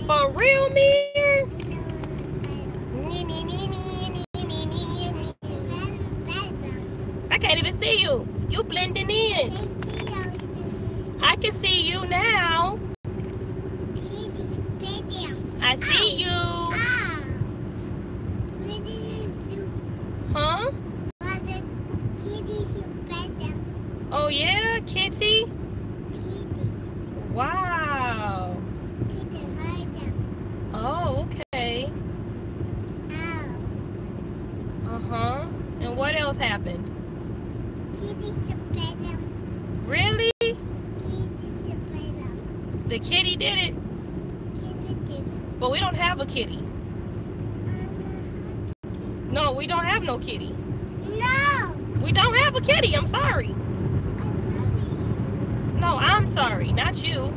For real, Mir? I can't even see you. You blending in. I can see you now. I see you. Huh? Oh yeah, kitty? Wow. Oh, okay. Uh-huh. And what else happened? Really? The kitty did it? But we don't have a kitty. No, we don't have no kitty. No! We don't have a kitty. I'm sorry. No, I'm sorry. Not you.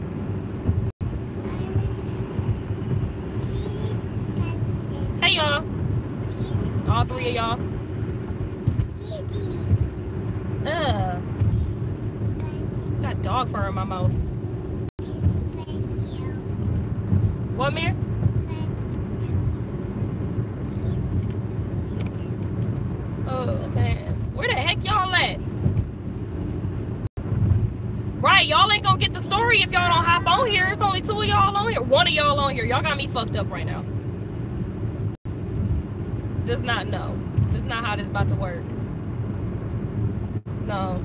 Hey, y'all. All three of y'all. Got dog fur in my mouth. What, Mir? Oh, man. Where the heck y'all at? Right, y'all ain't gonna get the story if y'all don't hop on here. It's only 2 of y'all on here. 1 of y'all on here. Y'all got me fucked up right now. Does not know. That's not how this about to work. No,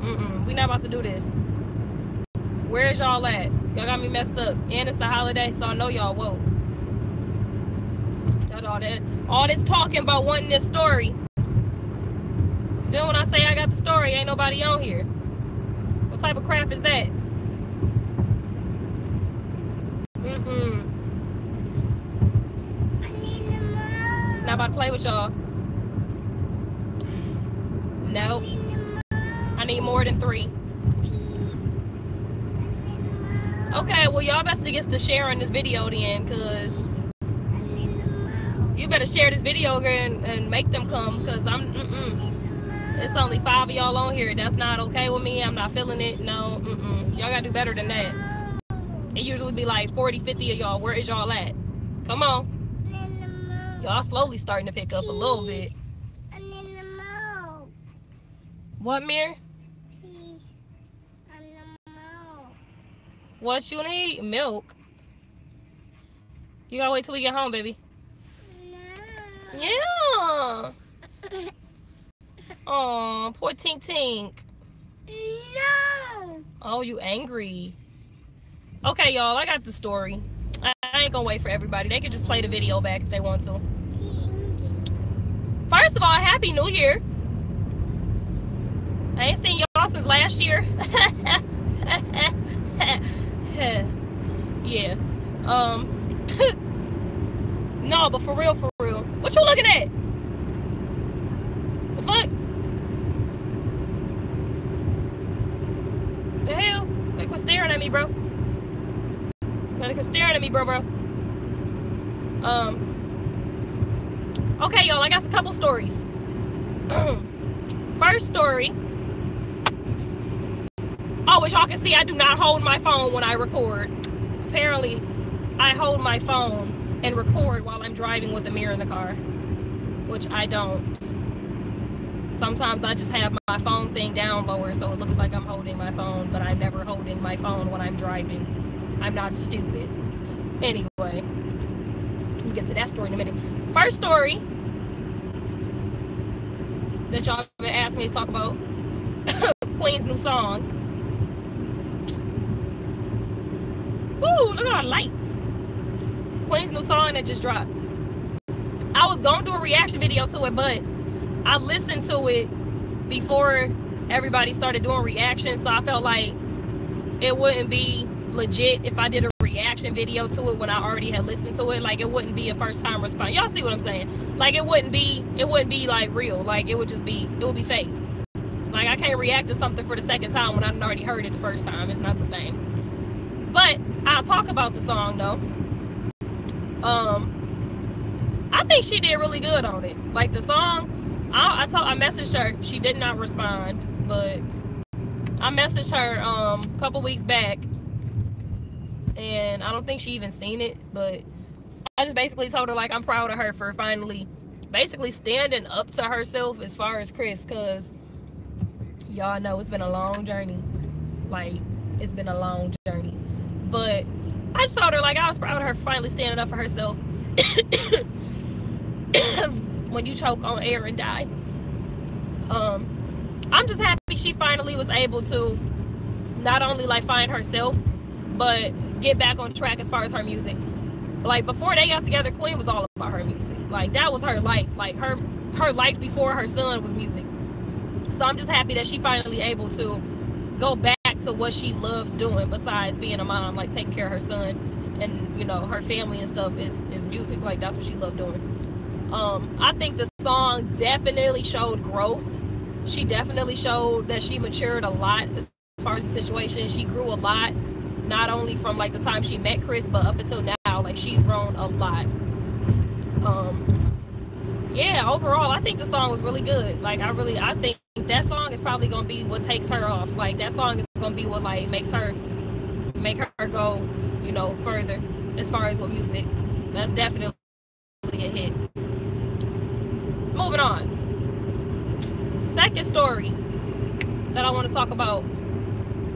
we not about to do this. Where is y'all at? Y'all got me messed up. And it's the holiday, so I know y'all woke. All this talking about wanting this story. Then when I say I got the story, ain't nobody on here. What type of crap is that? Not about to play with y'all. Nope. I need more than 3. Okay, well y'all best to get to sharing this video then, cause you better share this video and make them come, cause it's only 5 of y'all on here. That's not okay with me. I'm not feeling it. No, y'all gotta do better than that. It usually be like 40, 50 of y'all. Where is y'all at? Come on. Y'all slowly starting to pick up a little bit. What, Mir? What you need? Milk. You gotta wait till we get home, baby. No. Yeah. Oh, poor Tink Tink. No. Oh, you angry. Okay, y'all, I got the story. I ain't gonna wait for everybody. They could just play the video back if they want to. First of all, Happy New Year. I ain't seen y'all since last year. Yeah. No, but for real, what you looking at? The fuck? The hell? They quit staring at me, bro. They quit staring at me, bro. Okay, y'all, I got a couple stories. First story. Oh, as y'all can see, I do not hold my phone when I record. Apparently, I hold my phone and record while I'm driving with the mirror in the car, which I don't. Sometimes I just have my phone thing down lower so it looks like I'm holding my phone, but I'm never holding my phone when I'm driving. I'm not stupid. Anyway, we'll get to that story in a minute. First story that y'all been asking me to talk about, Queen's new song. Woo, look at our lights. Queen's new song that just dropped. I was gonna do a reaction video to it, but I listened to it before everybody started doing reactions, so I felt like it wouldn't be legit if I did a reaction video to it when I already had listened to it. Like, it wouldn't be a first time response. Y'all see what I'm saying? Like, it wouldn't be like real. Like, it would be fake. Like, I can't react to something for the second time when I already heard it the first time. It's not the same. But I'll talk about the song though. I think she did really good on it. Like, the song, I messaged her. She did not respond, but I messaged her a couple weeks back, and I don't think she even seen it, but I just basically told her, like, I'm proud of her for finally basically standing up to herself as far as Chris, because y'all know it's been a long journey. Like, it's been a long journey. But I just told her, like, I was proud of her for finally standing up for herself. When you choke on air and die. I'm just happy she finally was able to not only, like, find herself, but get back on track as far as her music. Like, before they got together, Queen was all about her music. Like, that was her life. Like, her life before her son was music. So I'm just happy that she finally able to go back to what she loves doing besides being a mom, like taking care of her son and, you know, her family and stuff is music. Like, that's what she loved doing. I think the song definitely showed growth. She definitely showed that she matured a lot as far as the situation. She grew a lot, not only from, like, the time she met Chris, but up until now. Like, she's grown a lot. Yeah, overall, I think the song was really good. Like, I think that song is probably gonna be what takes her off. Like, that song is gonna be what, like, make her go, you know, further as far as with music. That's definitely a hit. Moving on. Second story that I want to talk about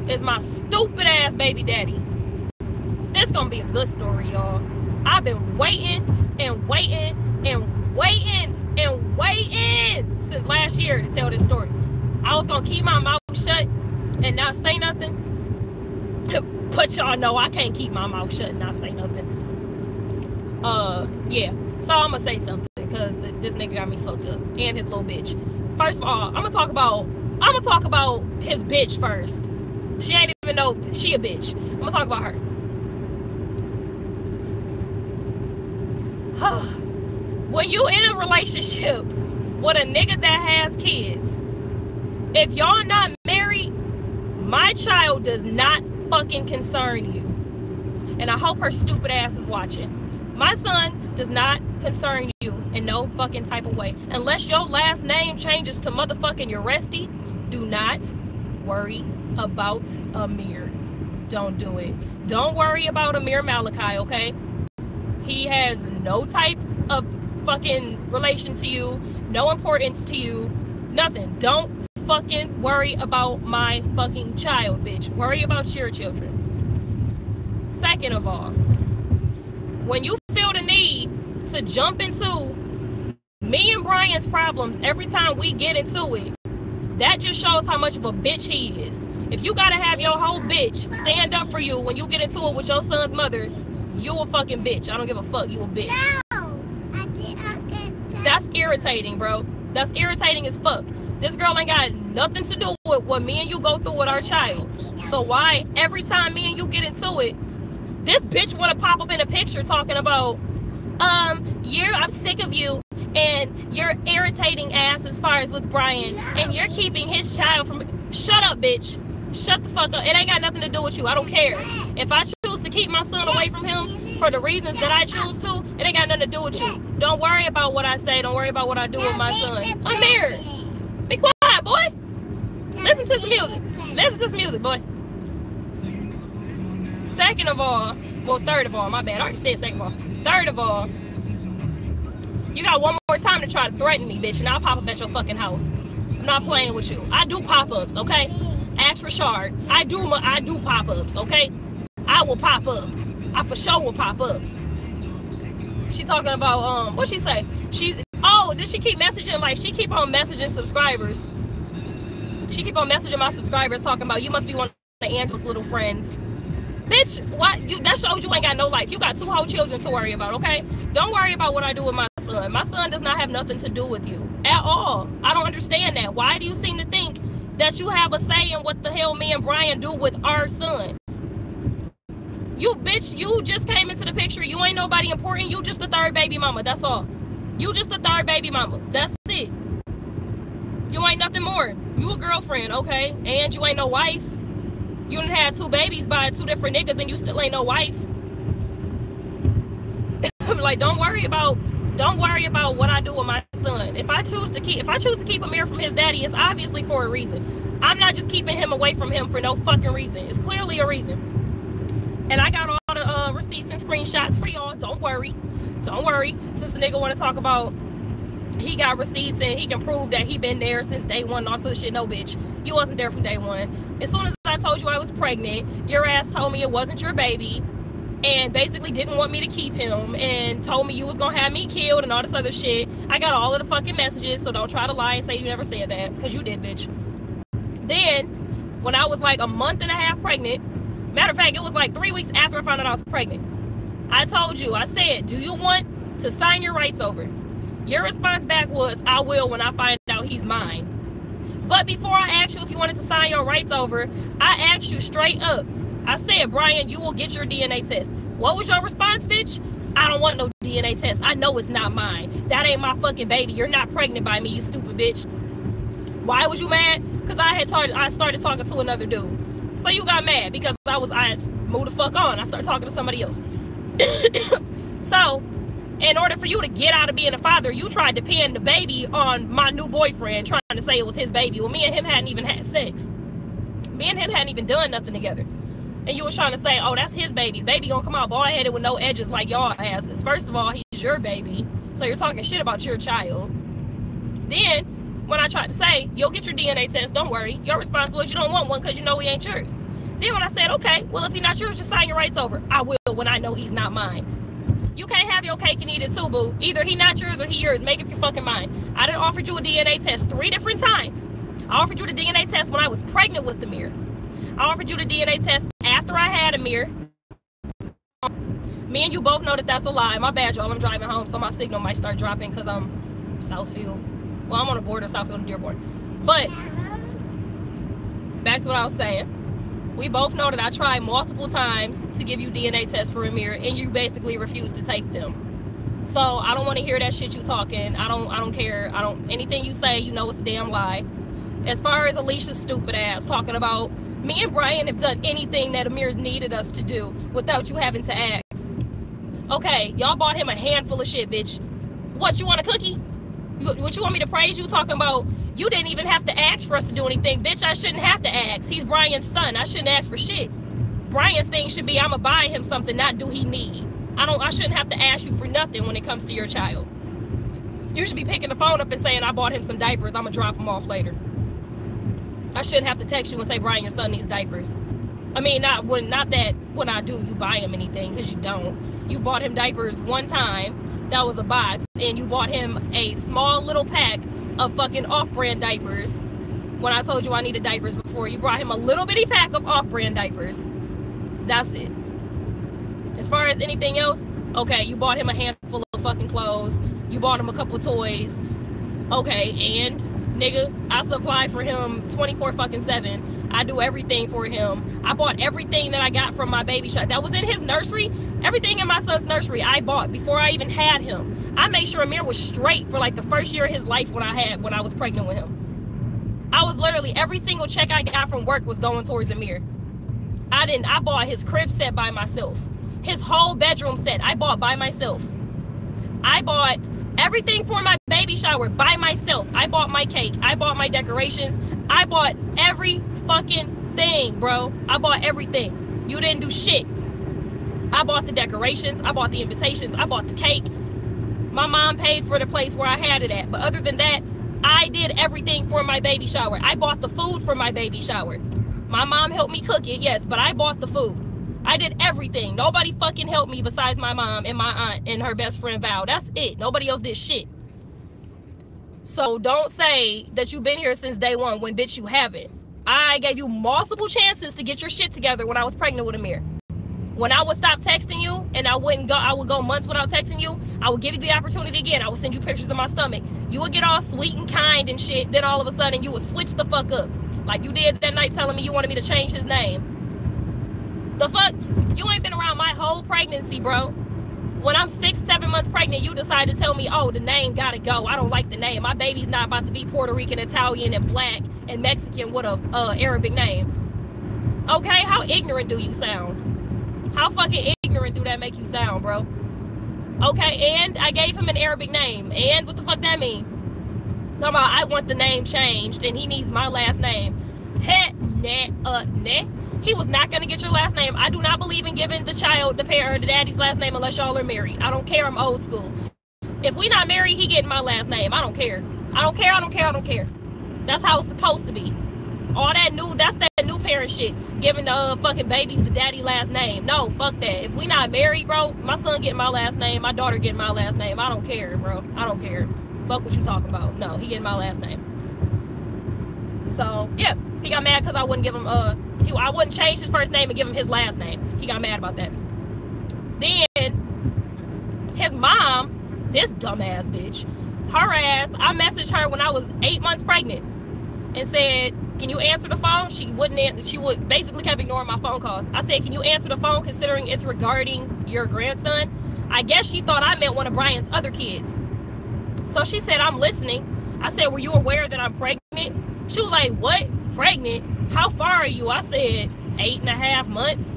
is my stupid ass baby daddy. This gonna be a good story, y'all. I've been waiting and waiting and waiting and waiting since last year to tell this story. I was gonna keep my mouth shut and not say nothing, but y'all know I can't keep my mouth shut and not say nothing. Yeah, so I'm gonna say something because this nigga got me fucked up, and his little bitch. First of all, I'm gonna talk about his bitch first. She ain't even know she a bitch. I'm gonna talk about her. When you in a relationship with a nigga that has kids, if y'all not married, my child does not fucking concern you. And I hope her stupid ass is watching. My son does not concern you in no fucking type of way. Unless your last name changes to motherfucking Uresti, do not worry about Amir. Don't do it. Don't worry about Amir Malachi, okay? He has no type of fucking relation to you, no importance to you, nothing. Don't fucking worry about my fucking child, bitch. Worry about your children. Second of all, when you feel the need to jump into me and Brian's problems every time we get into it, that just shows how much of a bitch he is. If you gotta have your whole bitch stand up for you when you get into it with your son's mother, you a fucking bitch. I don't give a fuck. You a bitch. No, that's irritating, bro. That's irritating as fuck. This girl ain't got nothing to do with what me and you go through with our child. So why every time me and you get into it, this bitch want to pop up in a picture talking about, I'm sick of you and you're irritating ass as far as with Brian and you're keeping his child from. Shut up, bitch. Shut the fuck up. It ain't got nothing to do with you. I don't care. If I choose to keep my son away from him for the reasons that I choose to, it ain't got nothing to do with you. Don't worry about what I say. Don't worry about what I do with my son. Amir, be quiet, boy. Listen to some music. Listen to some music, boy. Second of all, well, third of all, my bad. I already said second of all. Third of all, you got one more time to try to threaten me, bitch, and I'll pop up at your fucking house. I'm not playing with you. I do pop-ups, okay? Ask Rashard. I do pop-ups, okay? I will pop up. I for sure will pop up. She's talking about, what she say? Did she keep messaging? Like, she keep on messaging subscribers. She keep on messaging my subscribers talking about, you must be one of Angela's little friends. Bitch, what? That shows you ain't got no life. You got 2 whole children to worry about, okay? Don't worry about what I do with my son. My son does not have nothing to do with you at all. I don't understand that. Why do you seem to think that you have a say in what the hell me and Brian do with our son? You bitch, you just came into the picture. You ain't nobody important. You just the third baby mama. That's all. You just the third baby mama. That's it. You ain't nothing more. You a girlfriend, okay? And you ain't no wife. You done had 2 babies by 2 different niggas and you still ain't no wife. Like, don't worry about what I do with my son. If I choose to keep Amir from his daddy, it's obviously for a reason. I'm not just keeping him away from him for no fucking reason. It's clearly a reason. And I got all the receipts and screenshots for y'all. Don't worry. Don't worry, since the nigga want to talk about he got receipts and he can prove that he been there since day one and all sorts of shit. No, bitch. You wasn't there from day one. As soon as I told you I was pregnant, your ass told me it wasn't your baby and basically didn't want me to keep him and told me you was gonna have me killed and all this other shit. I got all of the fucking messages, so don't try to lie and say you never said that, because you did, bitch. Then, when I was like a month and a half pregnant, matter of fact, it was like 3 weeks after I found out I was pregnant, I told you, I said, do you want to sign your rights over? Your response back was, I will when I find out he's mine. But before I asked you if you wanted to sign your rights over, I asked you straight up. I said, Brian, you will get your DNA test. What was your response, bitch? I don't want no DNA test. I know it's not mine. That ain't my fucking baby. You're not pregnant by me, you stupid bitch. Why was you mad? Because I started talking to another dude. So you got mad because I moved the fuck on. I started talking to somebody else. So, in order for you to get out of being a father, you tried to pin the baby on my new boyfriend, trying to say it was his baby. Well, me and him hadn't even had sex. Me and him hadn't even done nothing together. And you was trying to say, oh, that's his baby. Baby gonna come out bald-headed with no edges like y'all asses. First of all, he's your baby. So you're talking shit about your child. Then, when I tried to say, you'll get your DNA test, don't worry. Your response was, you don't want one because you know he ain't yours. Then when I said, okay, well, if he's not yours, just sign your rights over. I will when I know he's not mine. You can't have your cake and eat it too, boo. Either he not yours or he yours. Make up your fucking mind. I done offered you a DNA test 3 different times. I offered you the DNA test when I was pregnant with Amir. I offered you the DNA test after I had Amir. Me and you both know that that's a lie. My bad, y'all. I'm driving home, so my signal might start dropping because I'm Southfield. Well, I'm on the border of Southfield and Dearborn. But back to what I was saying. We both know that I tried multiple times to give you DNA tests for Amir, and you basically refused to take them. So I don't want to hear that shit you talking. I don't care. Anything you say, you know it's a damn lie. As far as Alicia's stupid ass talking about me and Brian have done anything that Amir's needed us to do without you having to ask. Okay, y'all bought him a handful of shit, bitch. What, you want a cookie? What, you want me to praise you talking about? You didn't even have to ask for us to do anything. Bitch, I shouldn't have to ask. He's Brian's son. I shouldn't ask for shit. Brian's thing should be, I'ma buy him something, not do he need. I shouldn't have to ask you for nothing when it comes to your child. You should be picking the phone up and saying, I bought him some diapers. I'ma drop them off later. I shouldn't have to text you and say, Brian, your son needs diapers. I mean, not that when I do, you buy him anything, because you don't. You bought him diapers one time. That was a box. And you bought him a small little pack of fucking off-brand diapers. When I told you I needed diapers before, you brought him a little bitty pack of off-brand diapers. That's it. As far as anything else, okay, you bought him a handful of fucking clothes. You bought him a couple toys. Okay, and nigga, I supply for him 24/7. I do everything for him. I bought everything that I got from my baby shop that was in his nursery. Everything in my son's nursery I bought before I even had him. I made sure Amir was straight for like the first year of his life when I was pregnant with him. I was literally, every single check I got from work was going towards Amir. I bought his crib set by myself. His whole bedroom set I bought by myself. I bought everything for my baby shower by myself. I bought my cake. I bought my decorations. I bought every fucking thing, bro. I bought everything. You didn't do shit. I bought the decorations. I bought the invitations. I bought the cake. My mom paid for the place where I had it at. But other than that, I did everything for my baby shower. I bought the food for my baby shower. My mom helped me cook it, yes, but I bought the food. I did everything. Nobody fucking helped me besides my mom and my aunt and her best friend Val. That's it. Nobody else did shit. So don't say that you've been here since day one when, bitch, you haven't. I gave you multiple chances to get your shit together when I was pregnant with Amir. When I would stop texting you and I would go months without texting you, I would give you the opportunity again. I would send you pictures of my stomach. You would get all sweet and kind and shit. Then all of a sudden you would switch the fuck up. Like you did that night telling me you wanted me to change his name. The fuck? You ain't been around my whole pregnancy, bro. When I'm 6-7 months pregnant, you decide to tell me, oh, the name gotta go. I don't like the name. My baby's not about to be Puerto Rican, Italian, and black and Mexican with a Arabic name. Okay, how ignorant do you sound? How fucking ignorant do that make you sound, bro? Okay, and I gave him an Arabic name. And what the fuck that mean? Somehow I want the name changed and he needs my last name. Heh, nah, nah. He was not going to get your last name. I do not believe in giving the child, the parent, the daddy's last name unless y'all are married. I don't care. I'm old school. If we not married, he getting my last name. I don't care. I don't care. I don't care. I don't care. That's how it's supposed to be. All that new, that's that new parent shit. Giving the fucking babies the daddy last name. No, fuck that. If we not married, bro, my son getting my last name. My daughter getting my last name. I don't care, bro. I don't care. Fuck what you talking about. No, he getting my last name. So, yeah. He got mad because I wouldn't give him, I wouldn't change his first name and give him his last name. He got mad about that. Then, his mom, this dumbass bitch, her ass, I messaged her when I was 8 months pregnant and said, can you answer the phone? She wouldn't answer. She would basically kept ignoring my phone calls. I said, can you answer the phone considering it's regarding your grandson? I guess she thought I meant one of Brian's other kids. So she said, I'm listening. I said, were you aware that I'm pregnant? She was like, what? Pregnant? How far are you? I said, 8.5 months.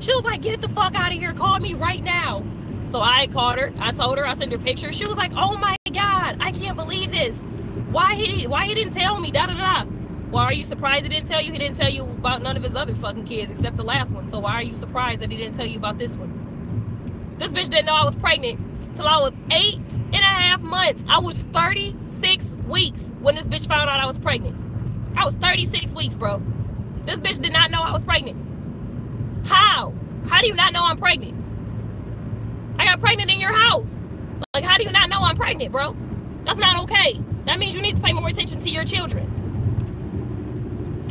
She was like, get the fuck out of here. Call me right now. So I called her. I told her. I sent her pictures. She was like, oh my God, I can't believe this. Why he didn't tell me? Da da da. Well, are you surprised he didn't tell you? He didn't tell you about none of his other fucking kids except the last one. So why are you surprised that he didn't tell you about this one? This bitch didn't know I was pregnant till I was 8.5 months. I was 36 weeks when this bitch found out I was pregnant. I was 36 weeks, bro. This bitch did not know I was pregnant. How? How do you not know I'm pregnant? I got pregnant in your house. Like, how do you not know I'm pregnant, bro? That's not okay. That means you need to pay more attention to your children.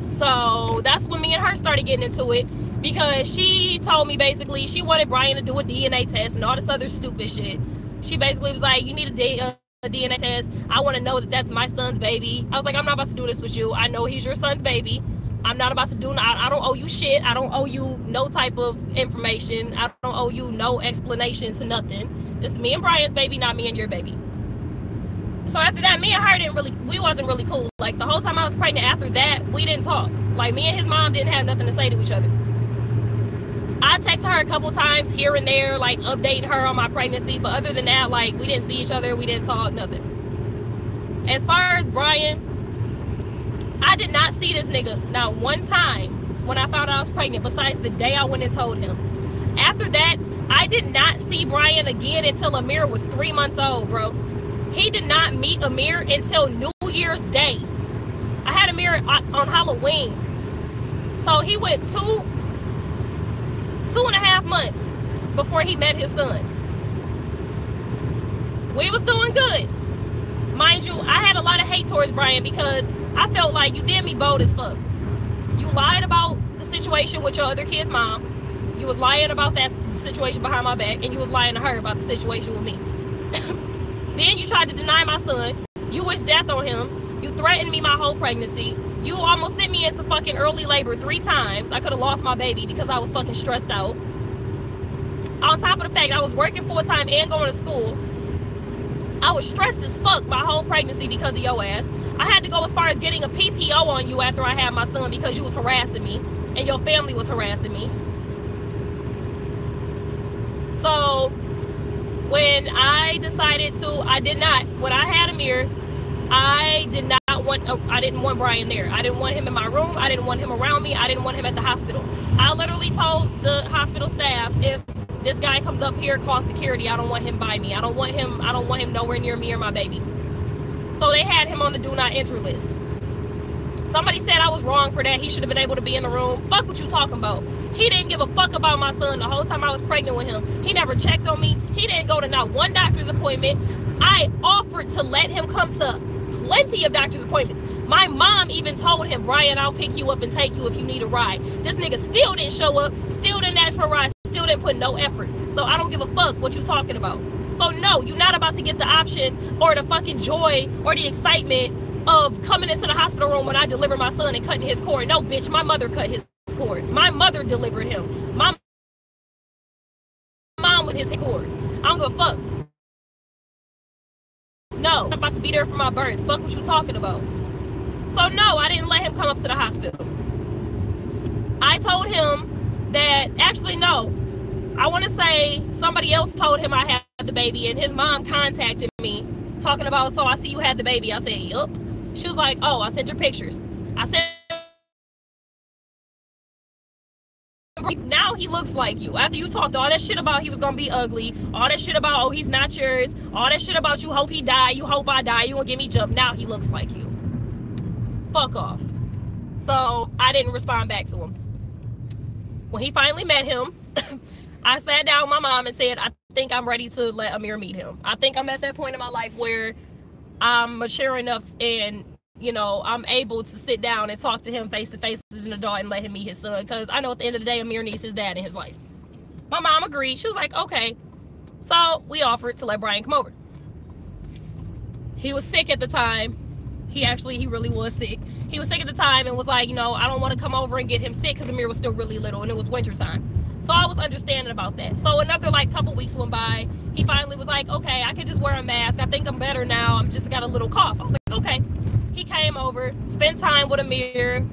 So that's when me and her started getting into it, because she told me basically she wanted Brian to do a DNA test and all this other stupid shit. She basically was like, you need a DNA test. I want to know that that's my son's baby. I was like, I'm not about to do this with you. I know he's your son's baby. I'm not about to do, I don't owe you shit. I don't owe you no type of information. I don't owe you no explanation to nothing. This is me and Brian's baby, not me and your baby. So after that, me and her we wasn't really cool. Like, the whole time I was pregnant after that, we didn't talk. Like, me and his mom didn't have nothing to say to each other. I texted her a couple times here and there, like, updating her on my pregnancy. But other than that, like, we didn't see each other. We didn't talk, nothing. As far as Brian, I did not see this nigga not one time when I found out I was pregnant, besides the day I went and told him. After that, I did not see Brian again until Amir was 3 months old, bro. He did not meet Amir until New Year's Day. I had Amir on Halloween. So he went two and a half months before he met his son. We was doing good. Mind you, I had a lot of hate towards Brian because I felt like you did me bold as fuck. You lied about the situation with your other kid's mom. You was lying about that situation behind my back, and you was lying to her about the situation with me. Then you tried to deny my son. You wished death on him. You threatened me my whole pregnancy. You almost sent me into fucking early labor 3 times. I could have lost my baby because I was fucking stressed out. On top of the fact I was working full-time and going to school. I was stressed as fuck my whole pregnancy because of your ass. I had to go as far as getting a PPO on you after I had my son because you was harassing me. And your family was harassing me. So when I decided to, when I had Amir, I didn't want Brian there. I didn't want him in my room. I didn't want him around me. I didn't want him at the hospital. I literally told the hospital staff, if this guy comes up here, call security. I don't want him by me. I don't want him nowhere near me or my baby. So they had him on the do not enter list. Somebody said I was wrong for that. He should have been able to be in the room. Fuck what you talking about. He didn't give a fuck about my son the whole time I was pregnant with him. He never checked on me. He didn't go to not one doctor's appointment. I offered to let him come to plenty of doctor's appointments. My mom even told him, Brian, I'll pick you up and take you if you need a ride. This nigga still didn't show up, still didn't ask for a ride, still didn't put no effort. So I don't give a fuck what you talking about. So no, you're not about to get the option or the fucking joy or the excitement of coming into the hospital room when I deliver my son and cutting his cord. No, bitch, my mother cut his cord. My mother delivered him. My mom with his cord. I don't give a fuck. No, I'm about to be there for my birth. Fuck what you talking about. So no, I didn't let him come up to the hospital. I told him that, actually no, I want to say somebody else told him I had the baby, and his mom contacted me talking about, so I see you had the baby. I said, yup. She was like, oh, I sent her pictures. I sent now he looks like you. After you talked all that shit about he was gonna be ugly, all that shit about, oh, he's not yours, all that shit about you hope he die, you hope I die, you gonna get me jumped. Now he looks like you. Fuck off. So I didn't respond back to him. When he finally met him, I sat down with my mom and said, I think I'm ready to let Amir meet him. I think I'm at that point in my life where I'm mature enough and, you know, I'm able to sit down and talk to him face to face as an adult and let him meet his son. Because I know at the end of the day, Amir needs his dad in his life. My mom agreed. She was like, okay. So we offered to let Brian come over. He was sick at the time. He really was sick. He was sick at the time and was like, you know, I don't want to come over and get him sick because Amir was still really little and it was winter time. So I was understanding about that. So another like couple weeks went by. He finally was like, okay, I could just wear a mask. I think I'm better now. I'm just got a little cough. I was like, okay. He came over, spent time with Amir,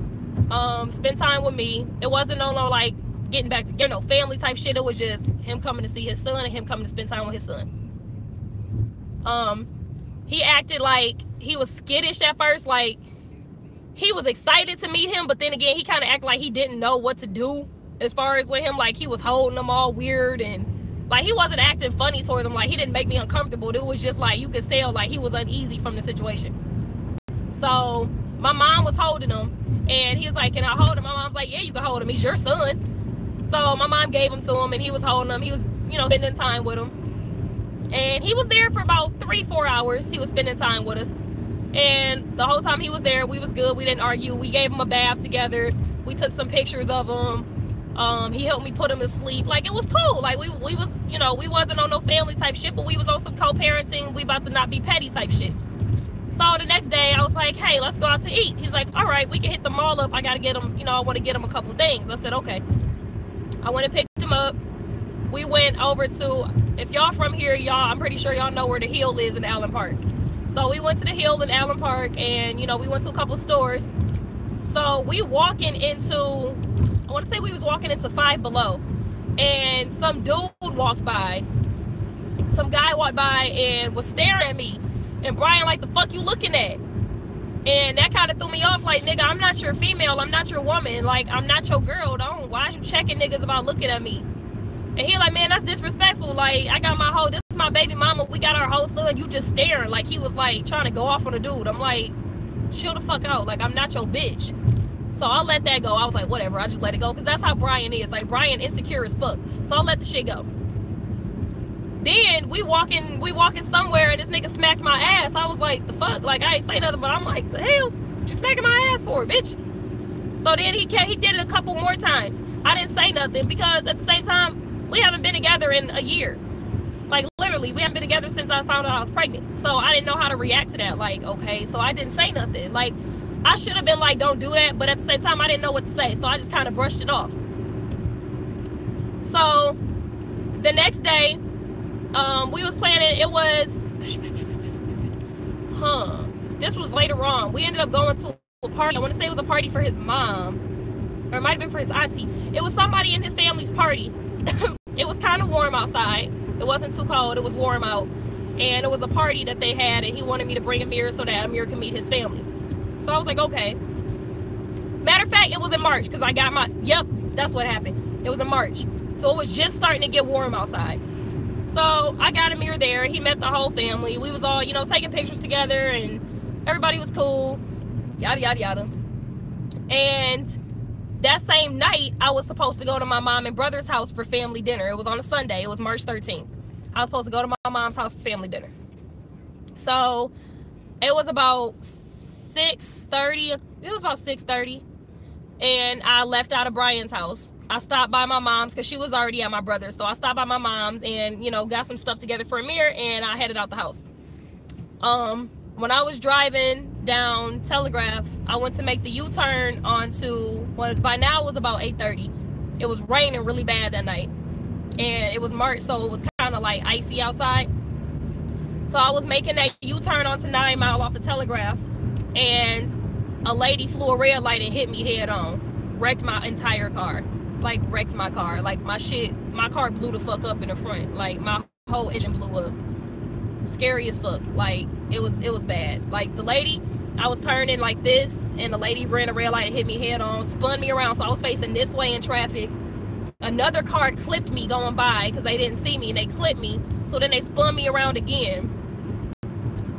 spent time with me. It wasn't no like getting back to, you know, family type shit. It was just him coming to see his son and him coming to spend time with his son. He acted like he was skittish at first, like he was excited to meet him, but then again, he kind of acted like he didn't know what to do as far as with him. Like he was holding them all weird and like he wasn't acting funny towards him. Like he didn't make me uncomfortable. It was just like you could tell like he was uneasy from the situation. So my mom was holding him and he was like, can I hold him? My mom's like, yeah, you can hold him. He's your son. So my mom gave him to him and he was holding him. He was, you know, spending time with him. And he was there for about 3-4 hours. He was spending time with us. And the whole time he was there, we was good. We didn't argue. We gave him a bath together. We took some pictures of him. He helped me put him to sleep. Like, it was cool. Like, we was, you know, we wasn't on no family type shit, but we was on some co-parenting. We about to not be petty type shit. So the next day, I was like, hey, let's go out to eat. He's like, all right, we can hit the mall up. I got to get him, you know, I want to get him a couple things. I said, okay. I went and picked him up. We went over to, if y'all from here, y'all, I'm pretty sure y'all know where the Hill is in Allen Park. So we went to the Hill in Allen Park and, you know, we went to a couple stores. So we walking into, I want to say we was walking into Five Below. And some dude walked by. Some guy walked by and was staring at me. And Brian, like, the fuck you looking at? And that kind of threw me off. Like, nigga, I'm not your female. I'm not your woman. Like, I'm not your girl. Don't. Why is you checking niggas about looking at me? And he like, man, that's disrespectful. Like, I got my whole, this is my baby mama. We got our whole son. You just staring. Like, he was, like, trying to go off on a dude. I'm like, chill the fuck out. Like, I'm not your bitch. So I let that go. I was like, whatever. I just let it go. Because that's how Brian is. Like, Brian insecure as fuck. So I let the shit go. Then we walking somewhere and this nigga smacked my ass. I was like, the fuck? Like, I ain't say nothing, but I'm like, the hell? What you smacking my ass for, bitch? So then he did it a couple more times. I didn't say nothing because at the same time, we haven't been together in a year. Like, literally, we haven't been together since I found out I was pregnant. So I didn't know how to react to that. Like, okay, so I didn't say nothing. Like, I should have been like, don't do that. But at the same time, I didn't know what to say. So I just kind of brushed it off. So the next day, we was planning, it was, this was later on. We ended up going to a party. I want to say it was a party for his mom. Or it might have been for his auntie. It was somebody in his family's party. It was kind of warm outside. It wasn't too cold. It was warm out. And it was a party that they had, and he wanted me to bring Amir so that Amir could meet his family. So I was like, okay. Matter of fact, it was in March because I got my, yep, that's what happened. It was in March. So it was just starting to get warm outside. So I got Amir there. He met the whole family. We was all, you know, taking pictures together, and everybody was cool. Yada, yada, yada. And that same night, I was supposed to go to my mom and brother's house for family dinner. It was on a Sunday. It was March 13th. I was supposed to go to my mom's house for family dinner. So it was about 6:30. It was about 6:30. And I left out of Brian's house. I stopped by my mom's because she was already at my brother's. So I stopped by my mom's and, you know, got some stuff together for Amir, and I headed out the house. When I was driving down Telegraph, I went to make the U-turn onto, well, by now it was about 8:30. It was raining really bad that night. And it was March, so it was kind of like icy outside. So I was making that U-turn onto 9 Mile off of Telegraph. And a lady flew a red light and hit me head on. Wrecked my entire car. Like, wrecked my car. Like, my car blew the fuck up in the front. Like, my whole engine blew up. Scary as fuck. Like, it was bad. Like, the lady, I was turning like this, and the lady ran a red light and hit me head on, spun me around, so I was facing this way in traffic. another car clipped me going by because they didn't see me, and they clipped me. So then they spun me around again.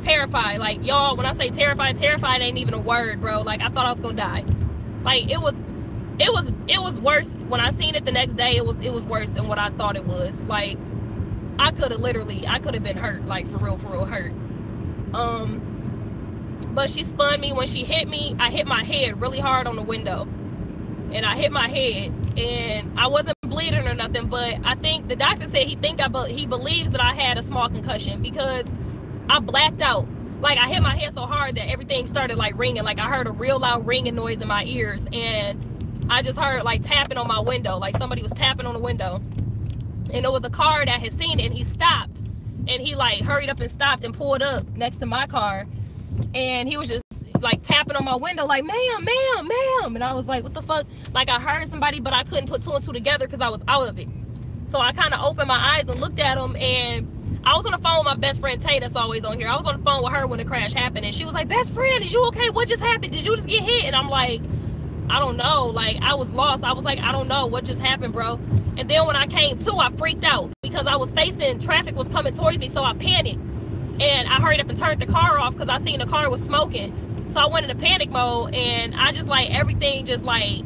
Terrified. Like, y'all, when I say terrified ain't even a word, bro. Like, I thought I was gonna die. Like, it was worse. When I seen it the next day, it was worse than what I thought it was. Like, I could have been hurt, like, for real hurt. But she spun me. When she hit me, I hit my head really hard on the window. And I hit my head, and I wasn't bleeding or nothing, but I think the doctor said he believes that I had a small concussion because I blacked out. Like, I hit my head so hard that everything started, like, ringing. Like, I heard a real loud ringing noise in my ears, and I just heard, like, tapping on my window. Like, somebody was tapping on the window. And there was a car that had seen it, and he stopped. And he, like, hurried up and stopped and pulled up next to my car. And he was just, like, tapping on my window, like, ma'am. And I was like, what the fuck? Like, I heard somebody, but I couldn't put two and two together because I was out of it. So I kind of opened my eyes and looked at him, and I was on the phone with my best friend, Tay, that's always on here. I was on the phone with her when the crash happened, and she was like, best friend, is you okay? What just happened? Did you just get hit? And I'm like, I don't know. Like, I was lost. I was like, I don't know what just happened, bro. And then when I came to, I freaked out because I was facing, traffic was coming towards me, so I panicked. And I hurried up and turned the car off because I seen the car was smoking. So I went into panic mode, and I just, like, everything just, like,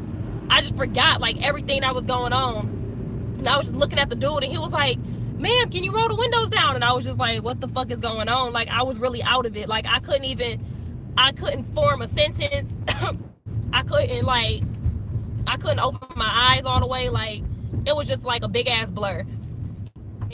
I just forgot, like, everything that was going on. And I was just looking at the dude, and he was like, ma'am, can you roll the windows down? And I was just like, what the fuck is going on? Like, I was really out of it. Like, I couldn't form a sentence. I couldn't open my eyes all the way. Like, it was just like a big ass blur.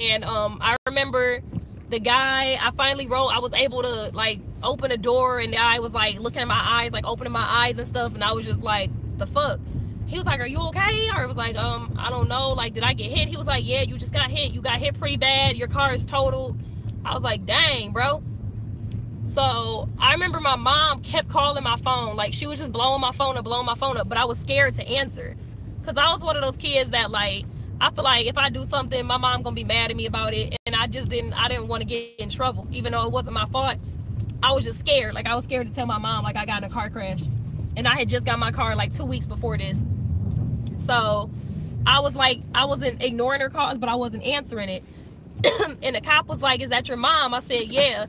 And I remember the guy, I finally I was able to, like, open a door, and the guy was, like, looking at my eyes, like, opening my eyes and stuff, and I was just like, the fuck? He was like, are you okay? Or it was like, I don't know, like, did I get hit? He was like, yeah, you just got hit. You got hit pretty bad. Your car is totaled. I was like, dang, bro. So I remember my mom kept calling my phone. Like, she was just blowing my phone up, but I was scared to answer. Because I was one of those kids that, like, I feel like if I do something, my mom gonna be mad at me about it, and I didn't want to get in trouble, even though it wasn't my fault. I was just scared. Like, I was scared to tell my mom, like, I got in a car crash, and I had just got my car like 2 weeks before this. So I was like, I wasn't ignoring her calls, but I wasn't answering it. And the cop was like, is that your mom? I said, yeah.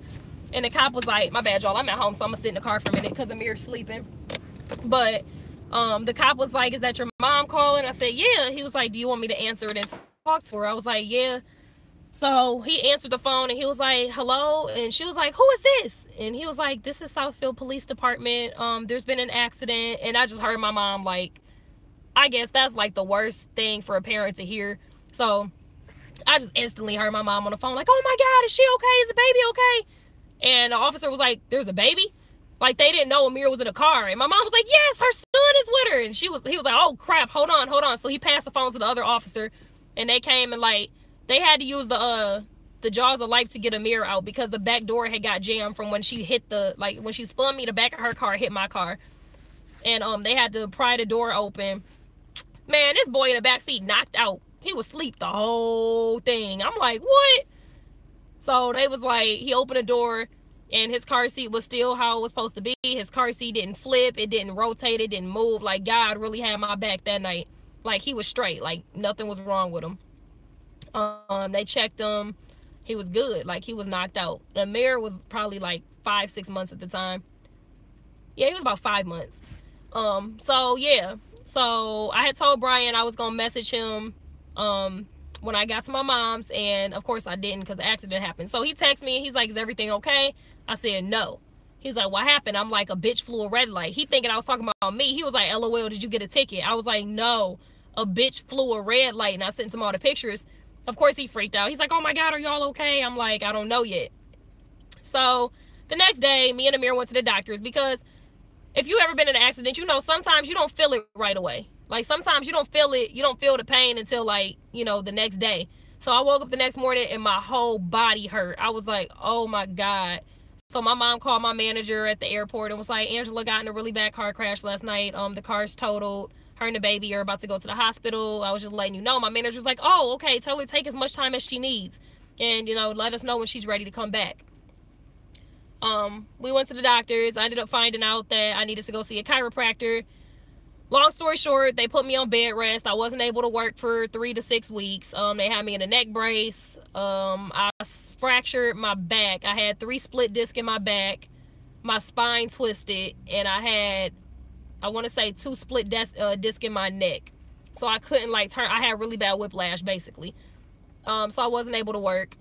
And the cop was like, my bad, y'all, I'm at home, so I'm gonna sit in the car for a minute because Amir's sleeping. But the cop was like, is that your mom calling? I said, yeah. He was like, do you want me to answer it and talk to her? I was like, yeah. So he answered the phone, and he was like, hello? And she was like, who is this? And he was like, this is Southfield Police Department. There's been an accident. And I just heard my mom, like, I guess that's, like, the worst thing for a parent to hear. So I just instantly heard my mom on the phone, like, oh my God, is she okay? Is the baby okay? And the officer was like, there's a baby? Like, they didn't know Amir was in a car. And my mom was like, yes, her son is with her. And he was like, oh crap, hold on. So he passed the phone to the other officer, and they came, and, like, they had to use the jaws of life to get Amir out because the back door had got jammed from when she hit when she spun me, the back of her car hit my car. And they had to pry the door open. Man, this boy in the back seat knocked out. He was asleep the whole thing. I'm like, what? So they was like, he opened the door, and his car seat was still how it was supposed to be. His car seat didn't flip. It didn't rotate. It didn't move. Like, God really had my back that night. Like, he was straight. Like, nothing was wrong with him. They checked him. He was good. Like, he was knocked out. Amir was probably like 5-6 months at the time. Yeah, he was about 5 months. So yeah. So I had told Brian I was gonna message him when I got to my mom's, and of course I didn't because the accident happened. So he texted me, and he's like, is everything okay? I said no. He's like, what happened? I'm like, a bitch flew a red light. He thinking I was talking about me. He was like, LOL, did you get a ticket? I was like, no, a bitch flew a red light. And I sent him all the pictures. Of course he freaked out. He's like, oh my God, are y'all okay? I'm like, I don't know yet. So the next day, me and Amir went to the doctors, because if you ever been in an accident, you know, sometimes you don't feel it right away. Like, sometimes you don't feel it, you don't feel the pain until, like, you know, the next day. So I woke up the next morning and my whole body hurt. I was like, oh my God. So my mom called my manager at the airport and was like, Angela got in a really bad car crash last night. The car's totaled. Her and the baby are about to go to the hospital. I was just letting you know. My manager was like, oh, okay, tell her to take as much time as she needs. And, you know, let us know when she's ready to come back. We went to the doctors. I ended up finding out that I needed to go see a chiropractor. Long story short, they put me on bed rest. I wasn't able to work for 3 to 6 weeks. They had me in a neck brace. I fractured my back. I had 3 split discs in my back. My spine twisted, and I had, I want to say, 2 split disc in my neck. So I couldn't like turn. I had really bad whiplash basically. So I wasn't able to work.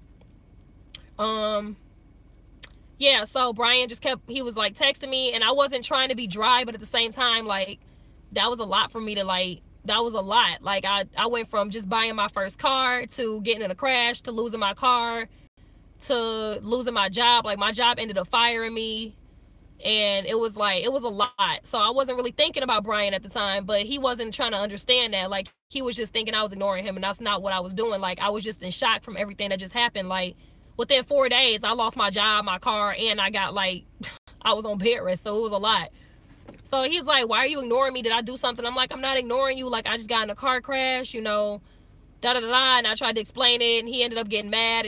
Yeah, so Brian just kept, he was like texting me, and I wasn't trying to be dry, but at the same time, like, that was a lot for me to, like, that was a lot. Like, I went from just buying my first car to getting in a crash to losing my car to losing my job. Like, my job ended up firing me, and it was like, it was a lot. So I wasn't really thinking about Brian at the time, but he wasn't trying to understand that. Like, he was just thinking I was ignoring him, and that's not what I was doing. Like, I was just in shock from everything that just happened. Like, within 4 days, I lost my job, my car, and I got, like, I was on bed rest, so it was a lot. So he's like, why are you ignoring me? Did I do something? I'm like, I'm not ignoring you. Like, I just got in a car crash, you know, da-da-da-da. And I tried to explain it, and he ended up getting mad.